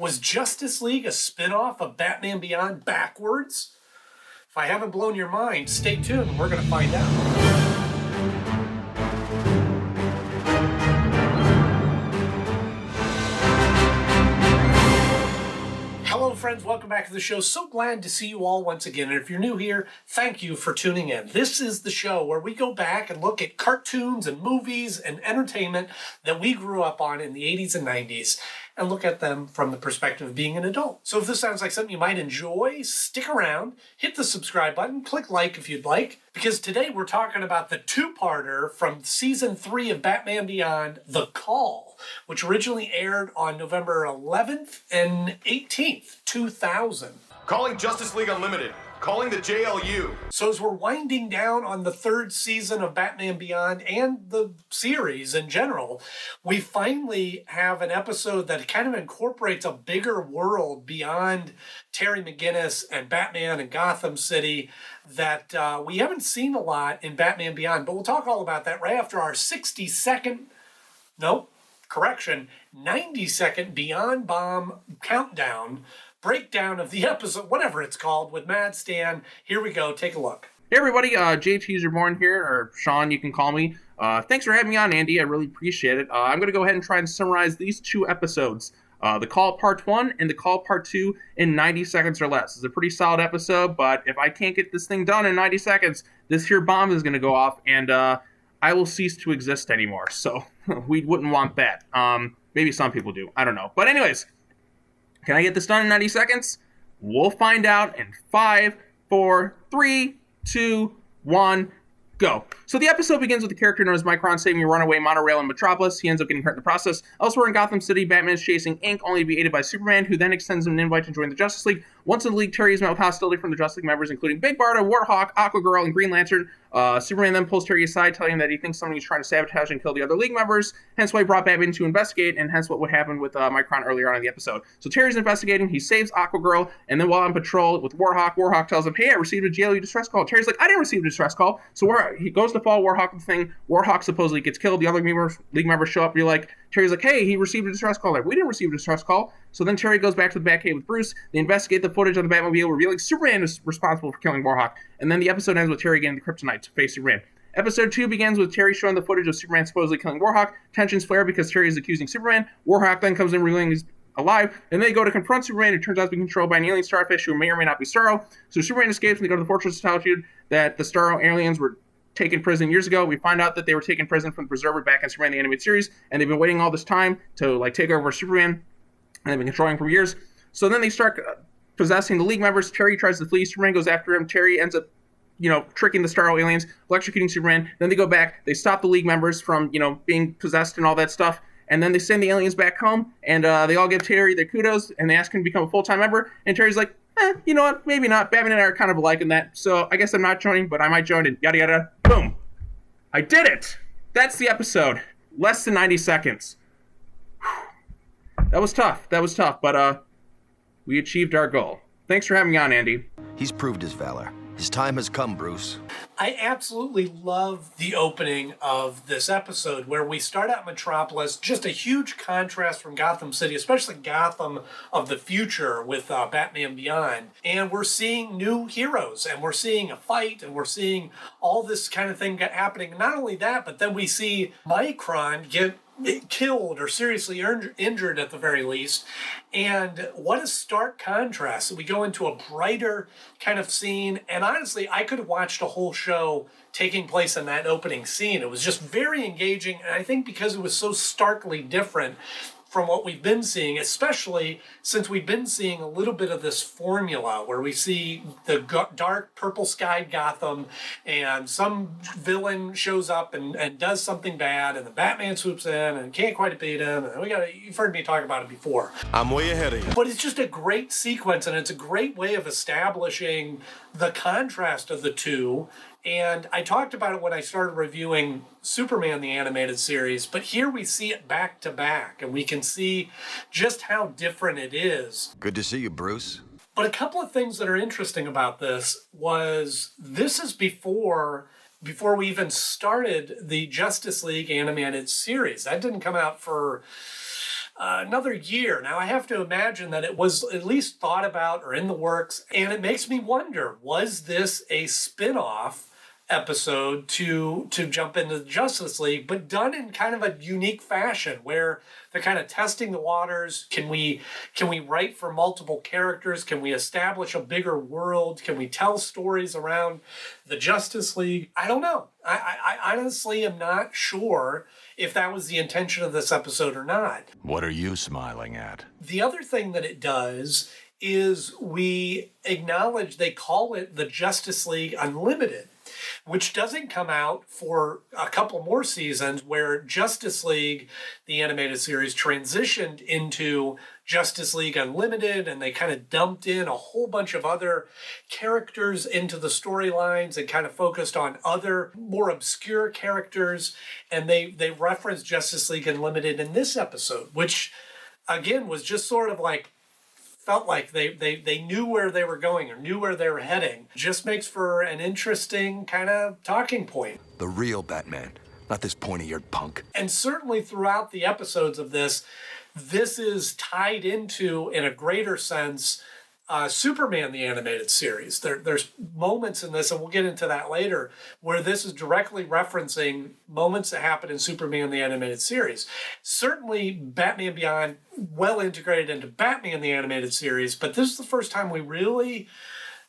Was Justice League a spin-off of Batman Beyond backwards? If I haven't blown your mind, stay tuned. We're going to find out. Hello, friends. Welcome back to the show. So glad to see you all once again. And if you're new here, thank you for tuning in. This is the show where we go back and look at cartoons and movies and entertainment that we grew up on in the 80s and 90s and look at them from the perspective of being an adult. So if this sounds like something you might enjoy, stick around, hit the subscribe button, click like if you'd like, because today we're talking about the two-parter from Season 3 of Batman Beyond, The Call, which originally aired on November 11th and 18th, 2000. Calling Justice League Unlimited. Calling the JLU. So as we're winding down on the third season of Batman Beyond and the series in general, we finally have an episode that kind of incorporates a bigger world beyond Terry McGinnis and Batman and Gotham City that we haven't seen a lot in Batman Beyond. But we'll talk all about that right after our 90-second Beyond Bomb countdown breakdown of the episode, whatever it's called, with Mad Stan. Here we go. Take a look. Hey everybody, JT's Reborn here, or Sean, you can call me. Thanks for having me on, Andy. I really appreciate it. I'm going to go ahead and try and summarize these two episodes, The Call Part 1 and The Call Part 2, in 90 seconds or less. It's a pretty solid episode, but if I can't get this thing done in 90 seconds, this here bomb is going to go off, and I will cease to exist anymore. So we wouldn't want that. Maybe some people do. I don't know. But anyways, can I get this done in 90 seconds? We'll find out in 5, 4, 3, 2, 1, go. So the episode begins with the character known as Micron saving a runaway monorail in Metropolis. He ends up getting hurt in the process. Elsewhere in Gotham City, Batman is chasing Ink, only to be aided by Superman, who then extends him an invite to join the Justice League. Once in the League, Terry is met with hostility from the Justice League members, including Big Barda, Warhawk, Aquagirl, and Green Lantern. Superman then pulls Terry aside, telling him that he thinks somebody is trying to sabotage and kill the other League members, hence why he brought Batman to investigate, and hence what would happen with Micron earlier on in the episode. So Terry's investigating, he saves Aquagirl, and then while on patrol with Warhawk tells him, hey, I received a JLU distress call. Terry's like, I didn't receive a distress call. So he goes to follow Warhawk with the thing. Warhawk supposedly gets killed. The other League members show up. You're like, Terry's like, hey, he received a distress call. Like, we didn't receive a distress call. So then Terry goes back to the Batcave with Bruce. They investigate the footage of the Batmobile, revealing Superman is responsible for killing Warhawk. And then the episode ends with Terry getting the kryptonite to face Superman. Episode 2 begins with Terry showing the footage of Superman supposedly killing Warhawk. Tensions flare because Terry is accusing Superman. Warhawk then comes in revealing he's alive, and they go to confront Superman, who turns out to be controlled by an alien starfish who may or may not be Starro. So Superman escapes and they go to the Fortress of Solitude that the Starro aliens were taken prison years ago. We find out that they were taken prison from the Preserver back in Superman the Animated Series, and they've been waiting all this time to take over Superman, and they've been controlling him for years. So then they start possessing the League members. Terry tries to flee. Superman goes after him. Terry ends up tricking the Starro aliens, electrocuting Superman. Then they go back. They stop the League members from, being possessed and all that stuff. And then they send the aliens back home, and they all give Terry their kudos, and they ask him to become a full-time member. And Terry's like, you know what? Maybe not. Batman and I are kind of alike in that. So I guess I'm not joining, but I might join, and yada yada. Boom. I did it. That's the episode. Less than 90 seconds. That was tough, but we achieved our goal. Thanks for having me on, Andy. He's proved his valor. His time has come, Bruce. I absolutely love the opening of this episode where we start out Metropolis, just a huge contrast from Gotham City, especially Gotham of the future with Batman Beyond. And we're seeing new heroes, and we're seeing a fight, and we're seeing all this kind of thing happening. Not only that, but then we see Micron get killed or seriously injured at the very least. And what a stark contrast. We go into a brighter kind of scene, and honestly, I could have watched a whole show taking place in that opening scene. It was just very engaging, and I think because it was so starkly different from what we've been seeing, especially since we've been seeing a little bit of this formula where we see the dark purple skied Gotham and some villain shows up and does something bad, and the Batman swoops in and can't quite beat him. And you've heard me talk about it before. I'm way ahead of you. But it's just a great sequence, and it's a great way of establishing the contrast of the two. And I talked about it when I started reviewing Superman the Animated Series, but here we see it back to back, and we can see just how different it is. Good to see you, Bruce. But a couple of things that are interesting about this is before we even started the Justice League Animated Series. That didn't come out for another year. Now, I have to imagine that it was at least thought about or in the works, and it makes me wonder, was this a spin-off episode to jump into the Justice League, but done in kind of a unique fashion where they're kind of testing the waters? Can we write for multiple characters? Can we establish a bigger world? Can we tell stories around the Justice League? I don't know. I honestly am not sure if that was the intention of this episode or not. What are you smiling at? The other thing that it does is we acknowledge they call it the Justice League Unlimited, which doesn't come out for a couple more seasons, where Justice League, the animated series, transitioned into Justice League Unlimited, and they kind of dumped in a whole bunch of other characters into the storylines and kind of focused on other more obscure characters, and they referenced Justice League Unlimited in this episode, which again was just sort of like felt like they knew where they were going or knew where they were heading. Just makes for an interesting kind of talking point. The real Batman, not this pointy-eared punk. And certainly throughout the episodes of this is tied into, in a greater sense, Superman, the animated series. There's moments in this, and we'll get into that later, where this is directly referencing moments that happen in Superman, the animated series. Certainly, Batman Beyond, well integrated into Batman, the animated series, but this is the first time we really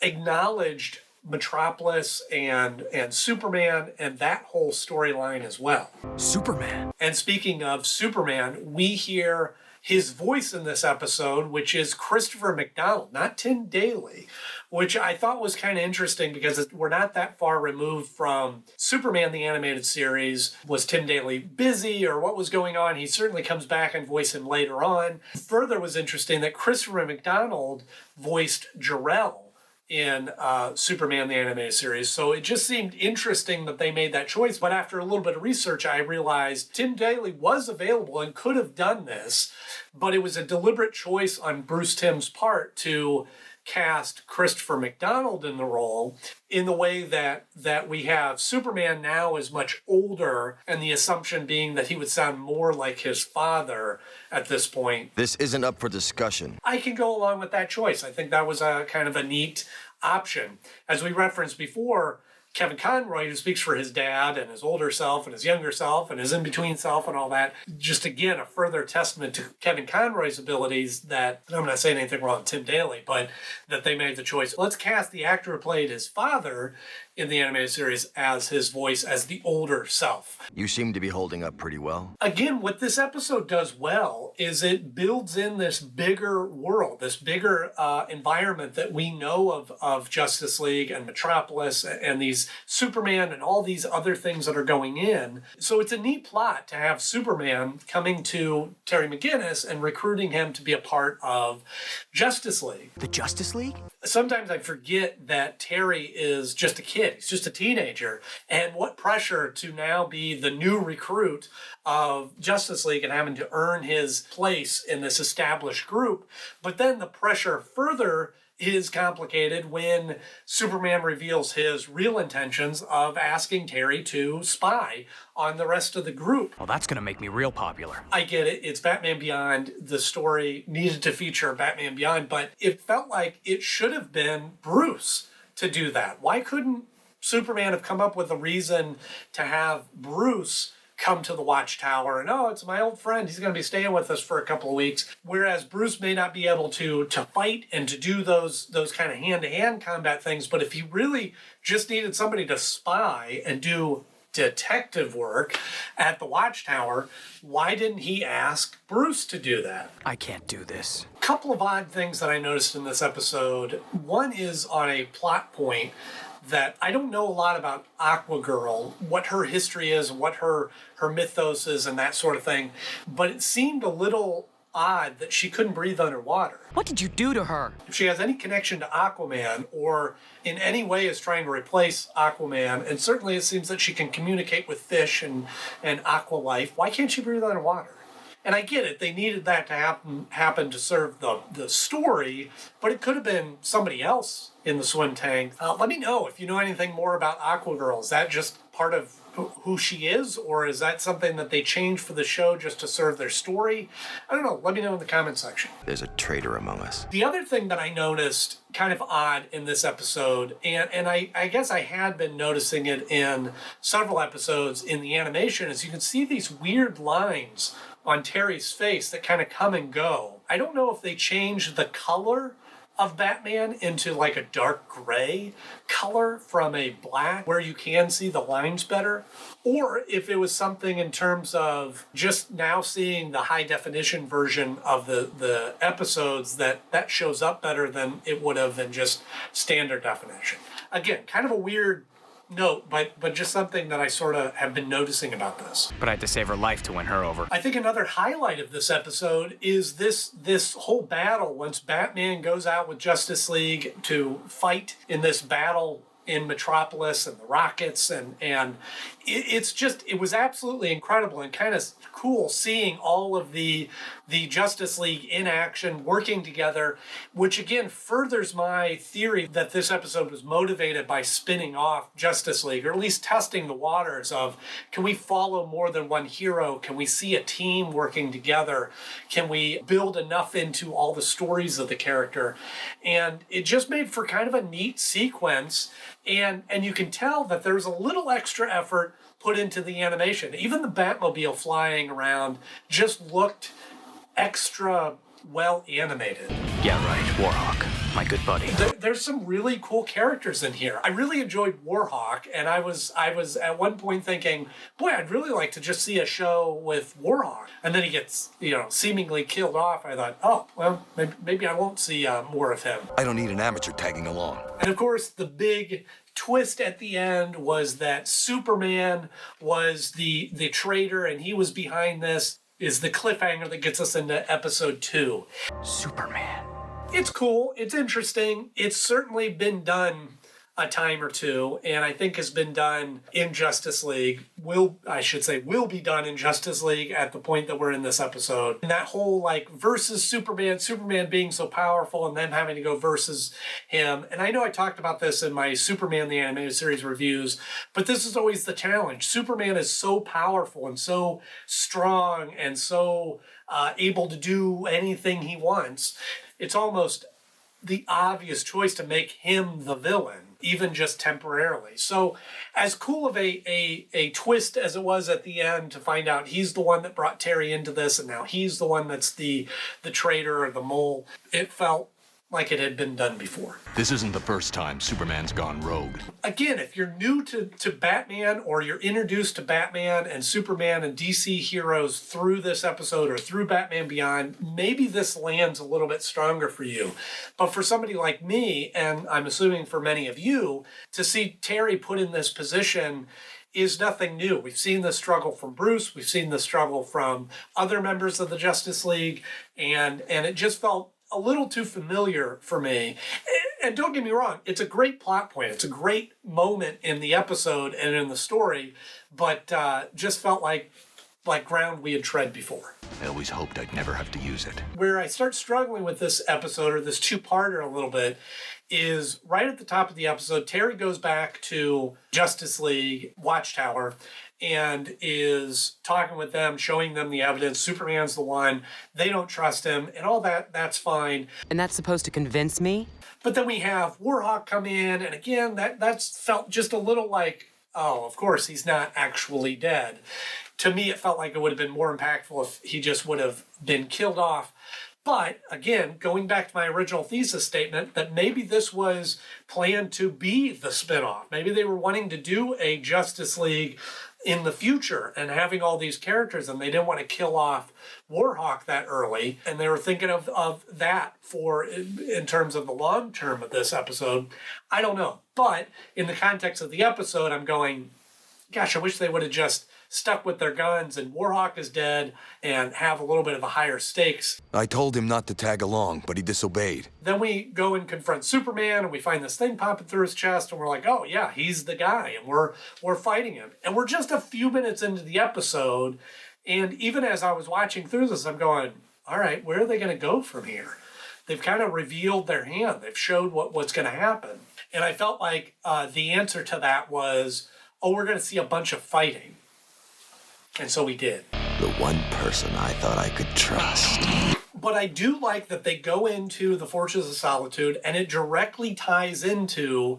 acknowledged Metropolis and Superman and that whole storyline as well. Superman. And speaking of Superman, we hear his voice in this episode, which is Christopher McDonald, not Tim Daly, which I thought was kind of interesting because we're not that far removed from Superman, the animated series. Was Tim Daly busy or what was going on? He certainly comes back and voices him later on. Further was interesting that Christopher McDonald voiced Jor-El in Superman, the animated series. So it just seemed interesting that they made that choice. But after a little bit of research, I realized Tim Daly was available and could have done this, but it was a deliberate choice on Bruce Timm's part to cast Christopher McDonald in the role, in the way that we have Superman now is much older, and the assumption being that he would sound more like his father at this point. This isn't up for discussion. I can go along with that choice. I think that was a kind of a neat option. As we referenced before, Kevin Conroy, who speaks for his dad and his older self and his younger self and his in-between self and all that, just again, a further testament to Kevin Conroy's abilities that, I'm not saying anything wrong with Tim Daly, but that they made the choice. Let's cast the actor who played his father in the animated series as his voice as the older self. You seem to be holding up pretty well. Again, what this episode does well is it builds in this bigger world, this bigger environment that we know of Justice League and Metropolis and these Superman and all these other things that are going in. So it's a neat plot to have Superman coming to Terry McGinnis and recruiting him to be a part of Justice League. The Justice League? Sometimes I forget that Terry is just a kid. He's just a teenager. And what pressure to now be the new recruit of Justice League and having to earn his place in this established group. But then the pressure further is complicated when Superman reveals his real intentions of asking Terry to spy on the rest of the group. Well, that's gonna make me real popular. I get it. It's Batman Beyond. The story needed to feature Batman Beyond, but it felt like it should have been Bruce to do that. Why couldn't Superman have come up with a reason to have Bruce come to the Watchtower and, oh, it's my old friend, he's going to be staying with us for a couple of weeks, whereas Bruce may not be able to fight and to do those kind of hand-to-hand combat things, but if he really just needed somebody to spy and do detective work at the Watchtower, why didn't he ask Bruce to do that? I can't do this. A couple of odd things that I noticed in this episode. One is on a plot point that I don't know a lot about Aquagirl, what her history is, what her mythos is, and that sort of thing. But it seemed a little odd that she couldn't breathe underwater. What did you do to her? If she has any connection to Aquaman or in any way is trying to replace Aquaman, and certainly it seems that she can communicate with fish and aqua life, why can't she breathe underwater? And I get it, they needed that to happen to serve the story, but it could have been somebody else in the swim tank. Let me know if you know anything more about Aquagirl. Is that just part of who she is, or is that something that they changed for the show just to serve their story? I don't know. Let me know in the comment section. There's a traitor among us. The other thing that I noticed kind of odd in this episode, and I guess I had been noticing it in several episodes in the animation, is you can see these weird lines on Terry's face that kind of come and go. I don't know if they changed the color of Batman into like a dark gray color from a black where you can see the lines better, or if it was something in terms of just now seeing the high definition version of the episodes that shows up better than it would have in just standard definition. Again, kind of a weird note, but just something that I sort of have been noticing about this. But I had to save her life to win her over. I think another highlight of this episode is this whole battle once Batman goes out with Justice League to fight in this battle in Metropolis and the rockets, and it was absolutely incredible and kind of cool seeing all of the Justice League in action working together, which again furthers my theory that this episode was motivated by spinning off Justice League, or at least testing the waters of, can we follow more than one hero? Can we see a team working together? Can we build enough into all the stories of the character? And it just made for kind of a neat sequence. And you can tell that there's a little extra effort put into the animation. Even the Batmobile flying around just looked extra well animated. Yeah, right. Warhawk. My good buddy. There's some really cool characters in here. I really enjoyed Warhawk, and I was at one point thinking, boy, I'd really like to just see a show with Warhawk. And then he gets, seemingly killed off. I thought, oh, well, maybe I won't see more of him. I don't need an amateur tagging along. And of course, the big twist at the end was that Superman was the traitor, and he was behind this, is the cliffhanger that gets us into episode 2. Superman. It's cool. It's interesting. It's certainly been done a time or two, and I think has been done in Justice League. Will be done in Justice League at the point that we're in this episode. And that whole versus Superman being so powerful and them having to go versus him. And I know I talked about this in my Superman the Animated Series reviews, but this is always the challenge. Superman is so powerful and so strong and so able to do anything he wants. It's almost the obvious choice to make him the villain, even just temporarily. So as cool of a twist as it was at the end to find out he's the one that brought Terry into this and now he's the one that's the traitor or the mole, it felt like it had been done before. This isn't the first time Superman's gone rogue. Again, if you're new to Batman, or you're introduced to Batman and Superman and DC heroes through this episode or through Batman Beyond, maybe this lands a little bit stronger for you. But for somebody like me, and I'm assuming for many of you, to see Terry put in this position is nothing new. We've seen the struggle from Bruce, we've seen the struggle from other members of the Justice League, and it just felt a little too familiar for me. And don't get me wrong, it's a great plot point. It's a great moment in the episode and in the story, but just felt like ground we had tread before. I always hoped I'd never have to use it. Where I start struggling with this episode, or this two-parter a little bit, is right at the top of the episode, Terry goes back to Justice League Watchtower and is talking with them, showing them the evidence. Superman's the one. They don't trust him, and all that's fine. And that's supposed to convince me? But then we have Warhawk come in, and again, that's felt just a little like, oh, of course, he's not actually dead. To me, it felt like it would have been more impactful if he just would have been killed off. But again, going back to my original thesis statement, that maybe this was planned to be the spinoff. Maybe they were wanting to do a Justice League in the future and having all these characters, and they didn't want to kill off Warhawk that early. And they were thinking of that in terms of the long term of this episode. I don't know. But in the context of the episode, I'm going, gosh, I wish they would have just stuck with their guns and Warhawk is dead and have a little bit of a higher stakes. I told him not to tag along, but he disobeyed. Then we go and confront Superman, and we find this thing popping through his chest, and we're like, oh yeah, he's the guy, and we're fighting him. And we're just a few minutes into the episode, and even as I was watching through this, I'm going, all right, where are they going to go from here? They've kind of revealed their hand. They've showed what's going to happen. And I felt like the answer to that was, oh, we're going to see a bunch of fighting. And so we did. The one person I thought I could trust. But I do like that they go into the Fortress of Solitude, and it directly ties into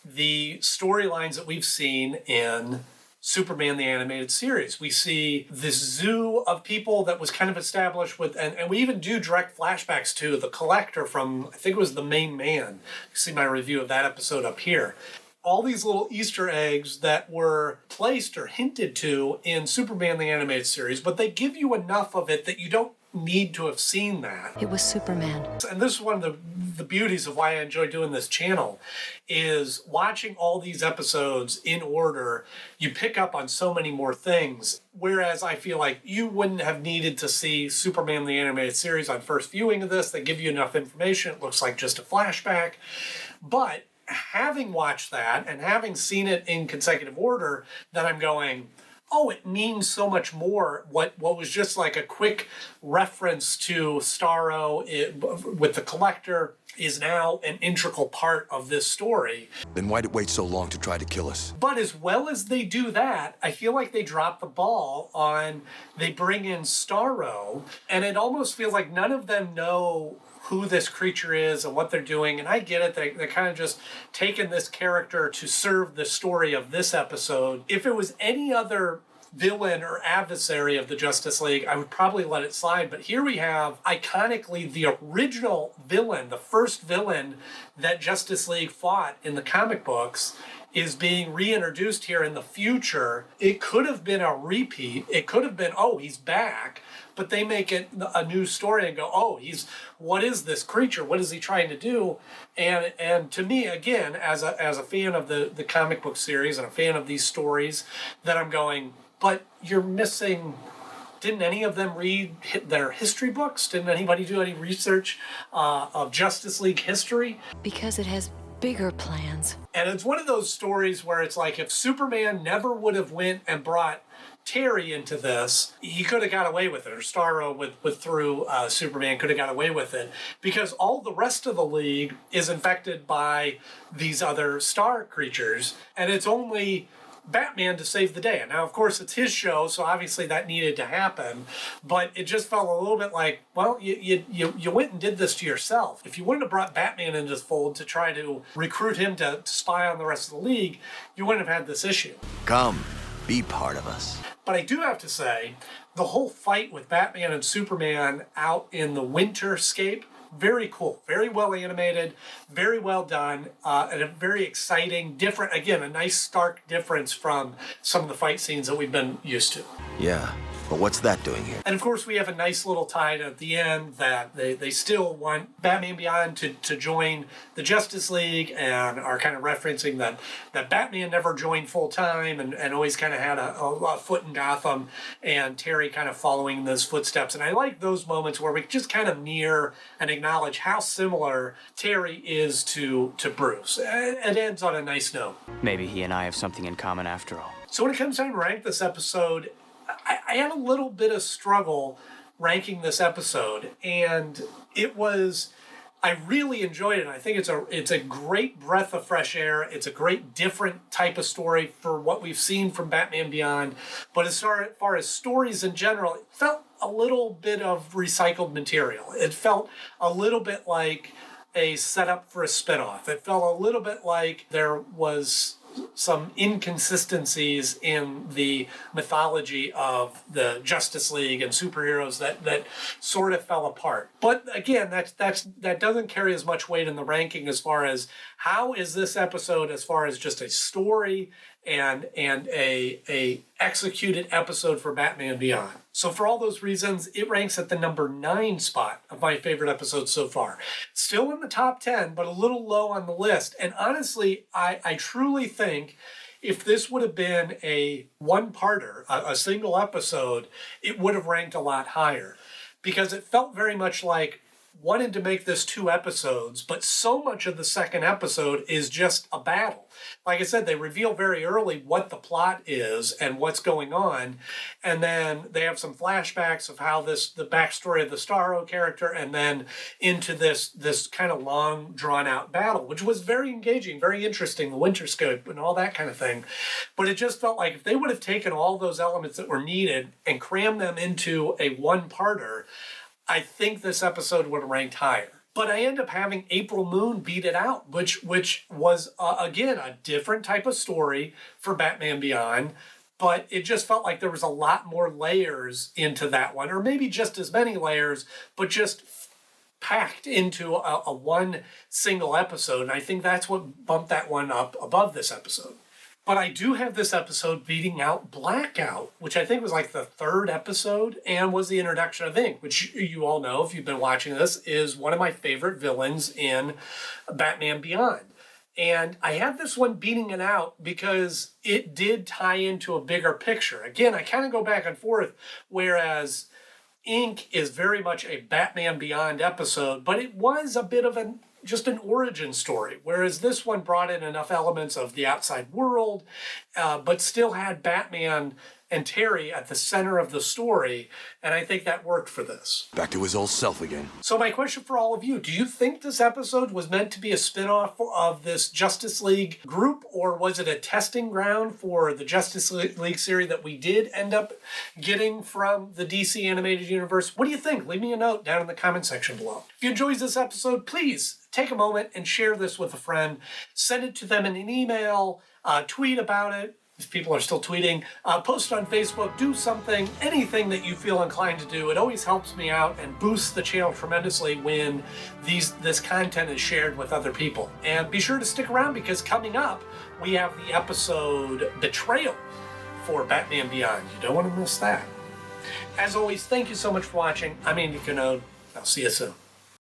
the storylines that we've seen in Superman the Animated Series. We see this zoo of people that was kind of established with, and we even do direct flashbacks to the Collector from, I think it was The Main Man. You see my review of that episode up here. All these little Easter eggs that were placed or hinted to in Superman the Animated Series, but they give you enough of it that you don't need to have seen that. It was Superman. And this is one of the beauties of why I enjoy doing this channel, is watching all these episodes in order. You pick up on so many more things, whereas I feel like you wouldn't have needed to see Superman the Animated Series on first viewing of this. They give you enough information. It looks like just a flashback. But having watched that and having seen it in consecutive order, that I'm going, oh, it means so much more. What was just like a quick reference to Starro with the Collector is now an integral part of this story. Then why'd it wait so long to try to kill us? But as well as they do that, I feel like they drop the ball on, they bring in Starro, and it almost feels like none of them know who this creature is and what they're doing. And I get it, they're kind of just taking this character to serve the story of this episode. If it was any other villain or adversary of the Justice League, I would probably let it slide. But here we have, iconically, the original villain, the first villain that Justice League fought in the comic books, is being reintroduced here in the future. It could have been a repeat. It could have been, oh, he's back. But they make it a new story and go, oh, what is this creature? What is he trying to do? And to me, again, as a fan of the comic book series and a fan of these stories, that I'm going, but you're missing. Didn't any of them read their history books? Didn't anybody do any research of Justice League history? Because it has bigger plans. And it's one of those stories where it's like, if Superman never would have went and brought Terry into this, he could have got away with it, or Starro through Superman could have got away with it, because all the rest of the League is infected by these other star creatures, and it's only Batman to save the day. And now, of course, it's his show, so obviously that needed to happen, but it just felt a little bit like, well, you went and did this to yourself. If you wouldn't have brought Batman into the fold to try to recruit him to spy on the rest of the League, you wouldn't have had this issue. Come, be part of us. But I do have to say, the whole fight with Batman and Superman out in the winterscape, very cool, very well animated, very well done, and a very exciting, different, again, a nice stark difference from some of the fight scenes that we've been used to. Yeah, but what's that doing here? And of course, we have a nice little tie at the end that they still want Batman Beyond to join the Justice League, and are kind of referencing that Batman never joined full time and always kind of had a foot in Gotham, and Terry kind of following those footsteps. And I like those moments where we just kind of mirror and acknowledge how similar Terry is to Bruce. It ends on a nice note. Maybe he and I have something in common after all. So when it comes time to rank this episode, I had a little bit of struggle ranking this episode, and I really enjoyed it. I think it's a great breath of fresh air. It's a great different type of story for what we've seen from Batman Beyond. But as far as stories in general, it felt a little bit of recycled material. It felt a little bit like a setup for a spinoff. It felt a little bit like there was some inconsistencies in the mythology of the Justice League and superheroes that sort of fell apart. But again, that doesn't carry as much weight in the ranking as far as how is this episode as far as just a story and a executed episode for Batman Beyond. So for all those reasons, it ranks at the number 9 spot of my favorite episodes so far. Still in the top 10, but a little low on the list. And honestly, I truly think if this would have been a one-parter, a single episode, it would have ranked a lot higher. Because it felt very much like wanted to make this 2 episodes, but so much of the second episode is just a battle. Like I said, they reveal very early what the plot is and what's going on, and then they have some flashbacks of how the backstory of the Starro character, and then into this kind of long, drawn-out battle, which was very engaging, very interesting, the winter scope and all that kind of thing. But it just felt like if they would have taken all those elements that were needed and crammed them into a one-parter, I think this episode would have ranked higher. But I end up having April Moon beat it out, which was, again, a different type of story for Batman Beyond. But it just felt like there was a lot more layers into that one, or maybe just as many layers, but just packed into a one single episode. And I think that's what bumped that one up above this episode. But I do have this episode beating out Blackout, which I think was like the 3rd episode and was the introduction of Ink, which you all know, if you've been watching this, is one of my favorite villains in Batman Beyond. And I have this one beating it out because it did tie into a bigger picture. Again, I kind of go back and forth, whereas Ink is very much a Batman Beyond episode, but it was a bit of just an origin story, whereas this one brought in enough elements of the outside world, but still had Batman and Terry at the center of the story, and I think that worked for this. Back to his old self again. So my question for all of you, do you think this episode was meant to be a spin-off of this Justice League group, or was it a testing ground for the Justice League series that we did end up getting from the DC Animated Universe? What do you think? Leave me a note down in the comment section below. If you enjoyed this episode, please take a moment and share this with a friend. Send it to them in an email, tweet about it, if people are still tweeting, post it on Facebook, do something, anything that you feel inclined to do. It always helps me out and boosts the channel tremendously when this content is shared with other people. And be sure to stick around, because coming up, we have the episode Betrayal for Batman Beyond. You don't want to miss that. As always, thank you so much for watching. I'm Andy Knode. I'll see you soon.